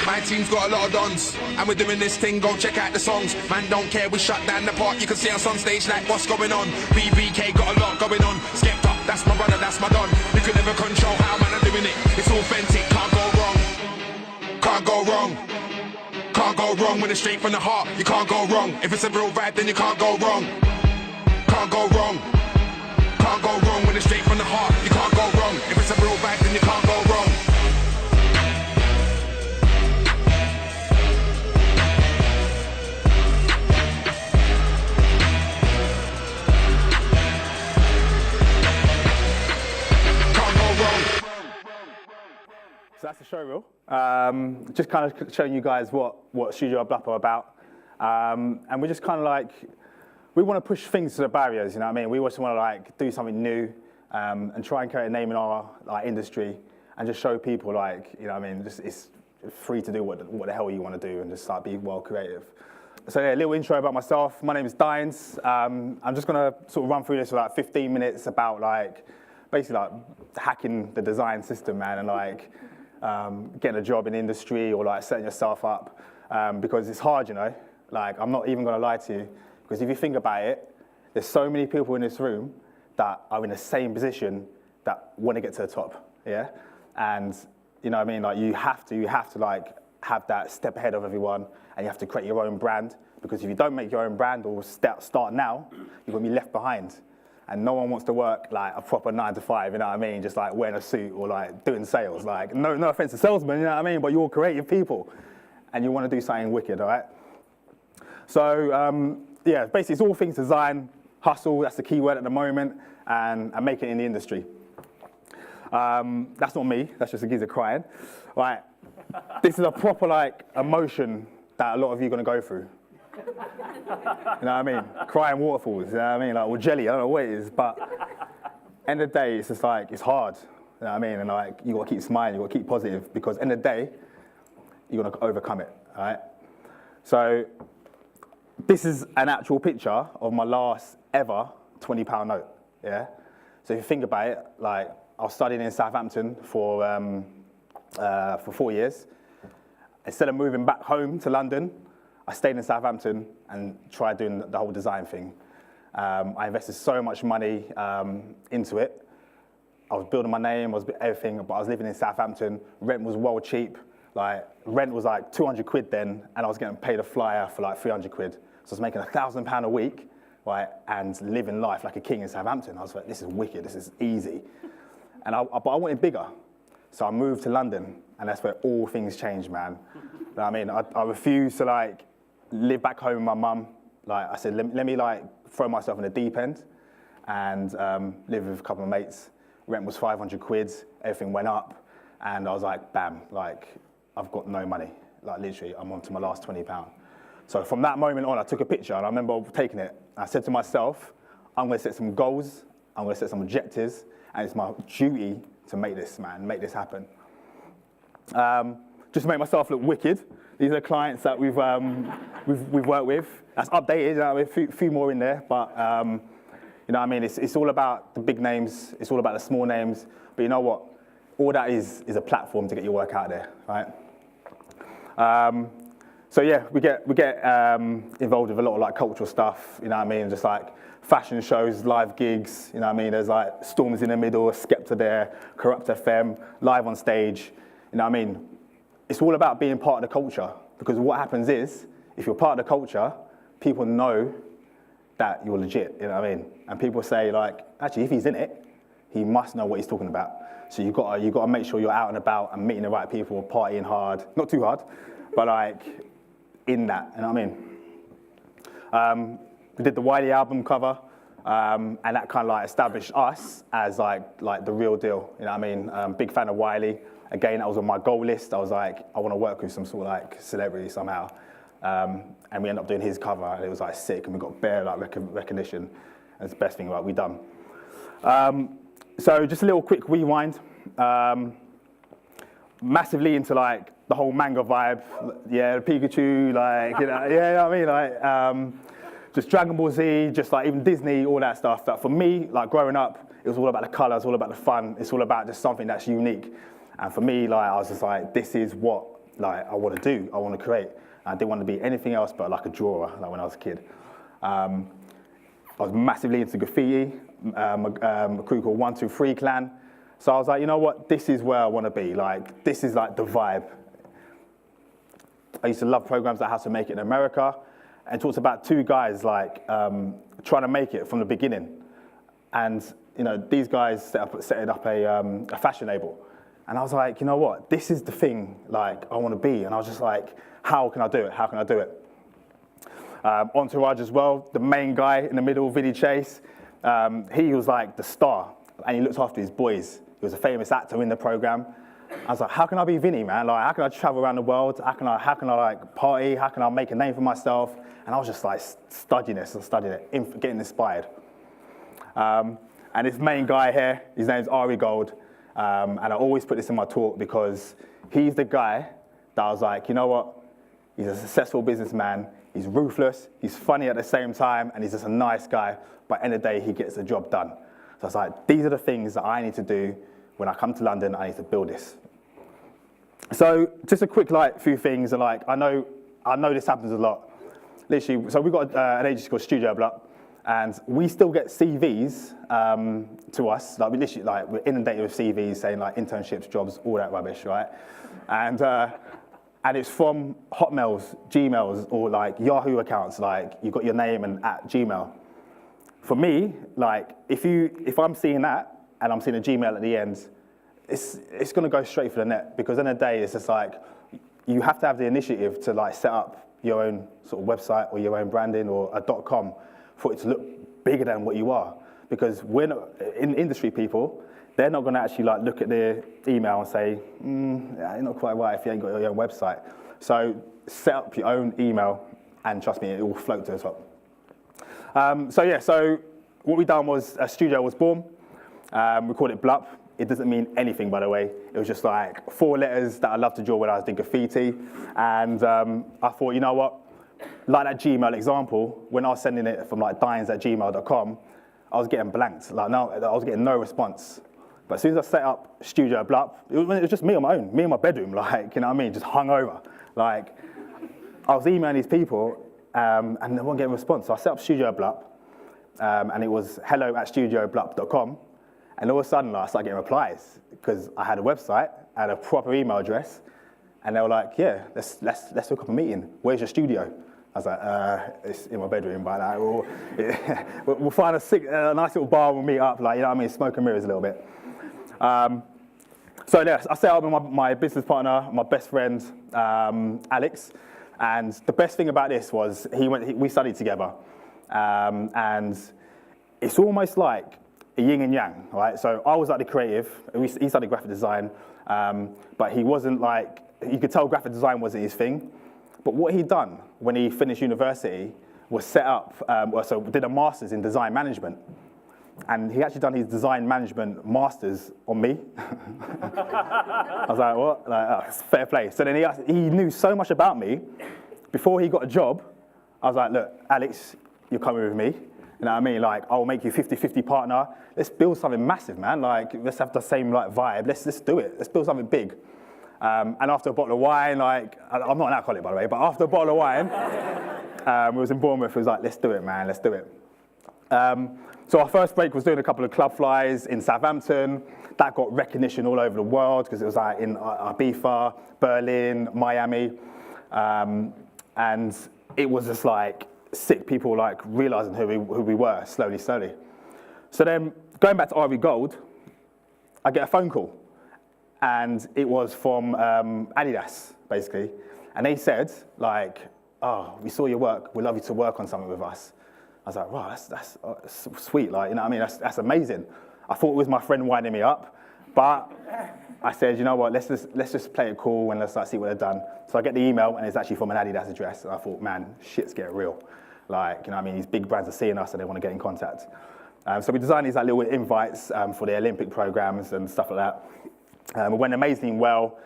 My team's got a lot of dons, and we're doing this thing, go check out the songs. Man, don't care, we shut down the park, you can see us on stage like what's going on. BBK got a lot going on, Skepta, that's my brother, that's my don. You can never control how man I'm doing it, it's authentic, can't go wrong. Can't go wrong. Can't go wrong when it's straight from the heart, you can't go wrong. If it's a real vibe, then you can't go wrong. Can't go wrong. Can't go wrong when it's straight from the heart, you can't go wrong. If it's a real vibe, then you can't go wrong. So that's the show reel. Just kind of showing you guys what Studio Blup are about. And we're just kind of like, we want to push things to the barriers, you know what I mean? We also want to like do something new and try and create a name in our like industry and just show people like, you know what I mean, just it's free to do what the hell you want to do and just like be well creative. So yeah, a little intro about myself. My name is Dines. I'm just going to sort of run through this for like 15 minutes about like, basically like hacking the design system, man, and like, getting a job in the industry or like setting yourself up because it's hard, you know. Like, I'm not even gonna lie to you, because if you think about it, there's so many people in this room that are in the same position that want to get to the top, yeah? And you know what I mean, like you have to like have that step ahead of everyone, and you have to create your own brand, because if you don't make your own brand or start now, you're gonna be left behind. And no one wants to work like a proper 9 to 5, you know what I mean? Just like wearing a suit or like doing sales. Like, no offense to salesmen, you know what I mean? But you're creative people and you want to do something wicked, all right? So, yeah, basically it's all things design, hustle, that's the key word at the moment, and make it in the industry. That's not me, that's just a geezer crying. Right, this is a proper like emotion that a lot of you are going to go through. You know what I mean? Crying waterfalls, you know what I mean? Like, or jelly, I don't know what it is, but end of the day, it's just like, it's hard, you know what I mean? And like, you gotta keep smiling, you gotta keep positive, because end of the day, you're gonna overcome it, all right? So, this is an actual picture of my last ever £20 note, yeah? So if you think about it, like, I was studying in Southampton for 4 years. Instead of moving back home to London, I stayed in Southampton and tried doing the whole design thing. I invested so much money into it. I was building my name, I was everything, but I was living in Southampton. Rent was well cheap. Like, rent was like 200 quid then, and I was getting paid a flyer for like 300 quid. So I was making £1,000 a week, right, and living life like a king in Southampton. I was like, this is wicked, this is easy. And but I wanted bigger. So I moved to London, and that's where all things changed, man. You know what I mean? I refused to like live back home with my mum. Like I said, let me like throw myself in the deep end and live with a couple of mates. Rent was 500 quid, everything went up, and I was like, bam, like I've got no money. Like literally, I'm on to my last £20. So from that moment on, I took a picture, and I remember taking it. I said to myself, I'm gonna set some goals, I'm gonna set some objectives, and it's my duty to make this, man, make this happen. Just to make myself look wicked, these are clients that we've worked with. That's updated, you know, a few more in there, but you know what I mean? It's all about the big names, it's all about the small names, but you know what? All that is a platform to get your work out there, right? So yeah, we get involved with a lot of like cultural stuff, you know what I mean? Just like fashion shows, live gigs, you know what I mean? There's like Storms in the Middle, Skepta there, Corrupt FM, live on stage, you know what I mean? It's all about being part of the culture, because what happens is, if you're part of the culture, people know that you're legit, you know what I mean? And people say like, actually, if he's in it, he must know what he's talking about. So you got to make sure you're out and about and meeting the right people, partying hard, not too hard, but like in that, you know what I mean? We did the Wiley album cover, and that kind of like established us as like the real deal, you know what I mean? Big fan of Wiley. Again, that was on my goal list. I was like, I want to work with some sort of like celebrity somehow. And we ended up doing his cover, and it was like sick, and we got bare like recognition. And it's the best thing like we done. So just a little quick rewind. Massively into like the whole manga vibe, yeah, Pikachu, like, you know, yeah, you know what I mean, like, just Dragon Ball Z, just like even Disney, all that stuff. But for me, like growing up, it was all about the colour, it's all about the fun, it's all about just something that's unique. And for me, like, I was just like, this is what like I want to do, I want to create. I didn't want to be anything else but like a drawer, like when I was a kid. I was massively into graffiti, a crew called 123 Clan. So I was like, you know what, this is where I want to be. Like, this is like the vibe. I used to love programs like How to Make It in America, and talked about two guys like trying to make it from the beginning. And you know, these guys set up a fashion label. And I was like, you know what, this is the thing like I want to be. And I was just like, how can I do it? How can I do it? Entourage as well, the main guy in the middle, Vinny Chase, he was like the star, and he looked after his boys. He was a famous actor in the program. I was like, how can I be Vinny, man? Like, how can I travel around the world? How can I like party? How can I make a name for myself? And I was just like studying it, getting inspired. And this main guy here, his name's Ari Gold, and I always put this in my talk because he's the guy that I was like, you know what? He's a successful businessman. He's ruthless, he's funny at the same time, and he's just a nice guy. But at the end of the day, he gets the job done. So I was like, these are the things that I need to do when I come to London. I need to build this. So just a quick few things. And I know this happens a lot. Literally, so we've got an agency called Studio Blup, and we still get CVs to us. Like we're inundated with CVs saying like internships, jobs, all that rubbish, right? And it's from Hotmails, Gmails, or like Yahoo accounts, like you've got your name and at Gmail. For me, like if I'm seeing that and I'm seeing a Gmail at the end, it's gonna go straight for the net, because in the day it's just like you have to have the initiative to like set up your own sort of website or your own branding or a .com for it to look bigger than what you are. Because we're not, in industry people, they're not going to actually like look at their email and say, yeah, you're not quite right if you ain't got your own website. So set up your own email, and trust me, it will float to the top. So what we done was a studio was born. We called it Blup. It doesn't mean anything, by the way. It was just like 4 letters that I loved to draw when I was doing graffiti. And I thought, you know what? Like that Gmail example, when I was sending it from like dines@gmail.com, I was getting blanked. Like no, I was getting no response. But as soon as I set up Studio Blup, it was just me on my own, me in my bedroom, like, you know what I mean, just hung over. Like, I was emailing these people, and they weren't getting a response. So I set up Studio Blup, and it was hello@studioblup.com, and all of a sudden, like, I started getting replies, because I had a website, I had a proper email address, and they were like, yeah, let's hook up a meeting. Where's your studio? I was like, it's in my bedroom, but like, we'll find a nice little bar, we'll meet up, like, you know what I mean, smoke and mirrors a little bit. So yes, I set up with my business partner, my best friend, Alex, and the best thing about this was we studied together, and it's almost like a yin and yang, right? So I was like the creative, he studied graphic design, but he wasn't like, you could tell graphic design wasn't his thing, but what he'd done when he finished university was set up, so did a master's in design management. And he actually done his design management masters on me. I was like, what? Like, oh, it's fair play. So then he knew so much about me. Before he got a job, I was like, look, Alex, you're coming with me. You know what I mean? Like, I'll make you 50-50 partner. Let's build something massive, man. Like, let's have the same like vibe. Let's do it. Let's build something big. And after a bottle of wine, like, I'm not an alcoholic, by the way, but after a bottle of wine, we was in Bournemouth. It was like, let's do it, man. Let's do it. So our first break was doing a couple of club flies in Southampton. That got recognition all over the world because it was like in Ibiza, Berlin, Miami. And it was just like sick, people like realizing who we were slowly. So then going back to Ari Gold, I get a phone call. And it was from Adidas, basically. And they said like, oh, we saw your work. We'd love you to work on something with us. I was like, wow, that's sweet, like, you know what I mean? That's amazing. I thought it was my friend winding me up, but I said, you know what, let's just play it cool and let's like, see what they've done. So I get the email and it's actually from an Adidas address, and I thought, man, shit's getting real. Like, you know what I mean? These big brands are seeing us and they want to get in contact. So we designed these like little invites for the Olympic programs and stuff like that. It went amazingly well,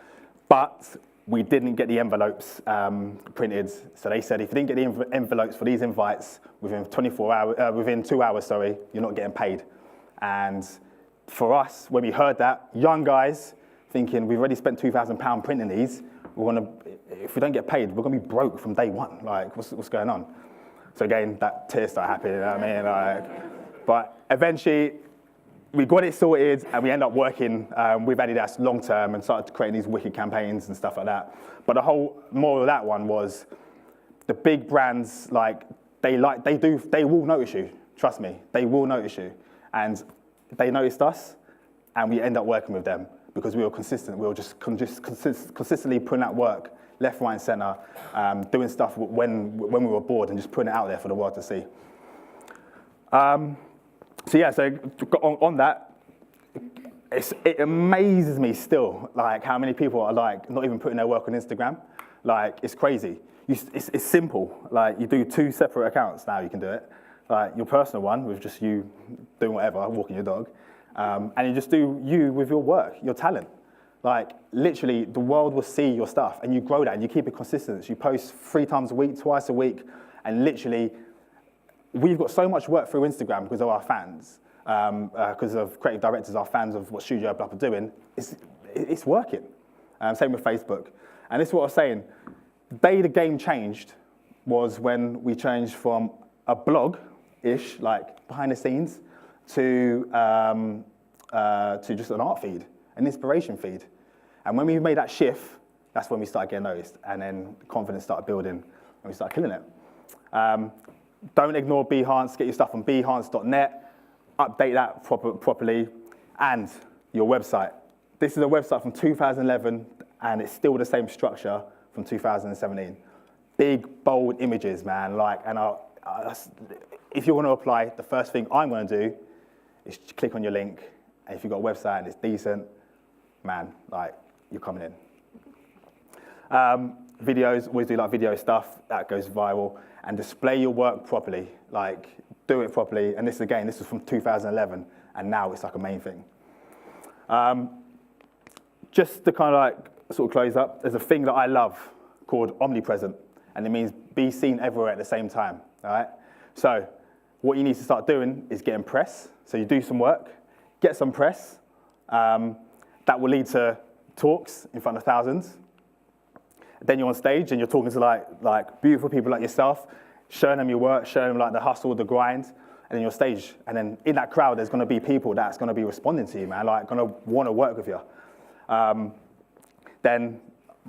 but we didn't get the envelopes printed. So they said, if you didn't get the envelopes for these invites within 2 hours, you're not getting paid. And for us, when we heard that, young guys thinking we've already spent £2,000 printing these, if we don't get paid, we're gonna be broke from day one. Like, what's going on? So again, that tears start happening, you know what I mean? Like, but eventually, we got it sorted, and we ended up working with Adidas long term and started creating these wicked campaigns and stuff like that. But the whole moral of that one was the big brands, like, they will notice you. Trust me, they will notice you. And they noticed us, and we end up working with them because we were consistent. We were just consistently putting out work, left, right, and center, doing stuff when we were bored and just putting it out there for the world to see. So yeah, so on that, it amazes me still, like how many people are like not even putting their work on Instagram. Like, it's crazy. It's simple. Like, you do 2 separate accounts now. You can do it. Like, your personal one with just you doing whatever, walking your dog, and you just do you with your work, your talent. Like, literally, the world will see your stuff, and you grow that, and you keep it consistent. You post 3 times a week, twice a week, and literally, we've got so much work through Instagram because of our fans, because of creative directors, our fans of what Studio Blup are doing. It's working. Same with Facebook. And this is what I was saying. The day the game changed was when we changed from a blog-ish, like behind the scenes, to just an art feed, an inspiration feed. And when we made that shift, that's when we started getting noticed, and then confidence started building, and we started killing it. Don't ignore Behance. Get your stuff on behance.net. Update that properly, and your website. This is a website from 2011, and it's still the same structure from 2017. Big, bold images, man. Like, and if you want to apply, the first thing I'm going to do is click on your link, and if you've got a website and it's decent, man, like, you're coming in. Videos, always do like video stuff that goes viral, and display your work properly. Like, do it properly. And this is from 2011, and now it's like a main thing. Just to kind of like sort of close up, there's a thing that I love called omnipresent, and it means be seen everywhere at the same time. All right. So what you need to start doing is getting press. So you do some work, get some press. That will lead to talks in front of thousands. Then you're on stage and you're talking to like beautiful people like yourself, showing them your work, showing them like the hustle, the grind, and then you're on stage. And then in that crowd, there's going to be people that's going to be responding to you, man, like going to want to work with you. Then,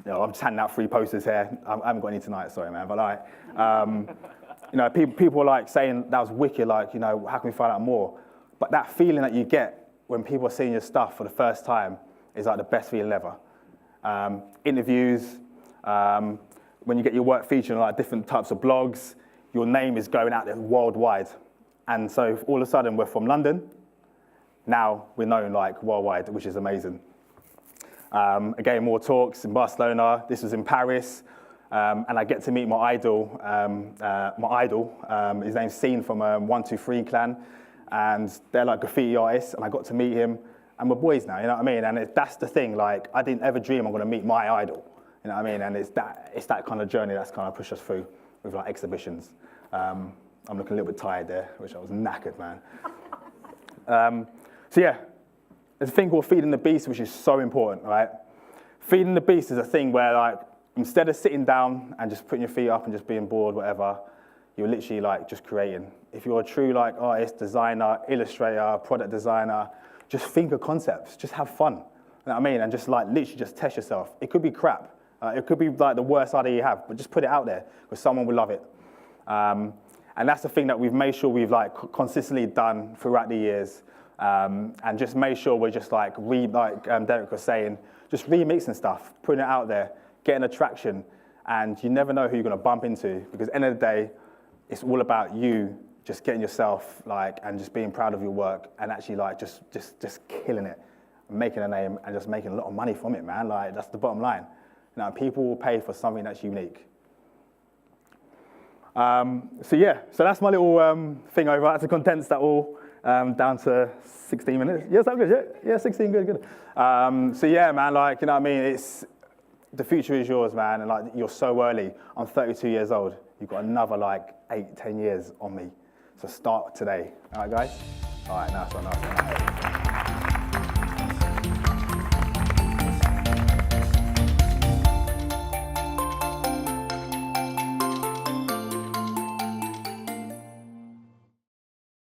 you know, I'm just handing out free posters here. I haven't got any tonight, sorry, man. But like, you know, people are like saying that was wicked. Like, you know, how can we find out more? But that feeling that you get when people are seeing your stuff for the first time is like the best feeling ever. Interviews. When you get your work featured on like different types of blogs, your name is going out there worldwide. And so all of a sudden we're from London, now we're known like worldwide, which is amazing. Again, more talks in Barcelona, this was in Paris, and I get to meet my idol, his name's Scene from 123 Clan, and they're like graffiti artists, and I got to meet him, and we're boys now, you know what I mean? And that's the thing, like, I didn't ever dream I'm gonna meet my idol. You know what I mean? And it's that kind of journey that's kind of pushed us through with like exhibitions. I'm looking a little bit tired there, which I was knackered, man. So yeah, there's a thing called feeding the beast, which is so important, right? Feeding the beast is a thing where like, instead of sitting down and just putting your feet up and just being bored, whatever, you're literally like just creating. If you're a true like artist, designer, illustrator, product designer, just think of concepts, just have fun. You know what I mean? And just like literally just test yourself. It could be crap. It could be like the worst idea you have, but just put it out there because someone will love it. And that's the thing that we've made sure we've like consistently done throughout the years, and just made sure we're just like Derek was saying, just remixing stuff, putting it out there, getting attraction, and you never know who you're going to bump into because at the end of the day, it's all about you just getting yourself like and just being proud of your work and actually like just killing it, making a name and just making a lot of money from it, man. Like that's the bottom line. Now, people will pay for something that's unique. So yeah, so that's my little thing over. I had to condense that all down to 16 minutes. Yes, I'm good, yeah, 16, good. So yeah, man, like, you know what I mean? The future is yours, man, and like, you're so early. I'm 32 years old. You've got another like 8, 10 years on me. So start today, all right, guys? All right, nice one.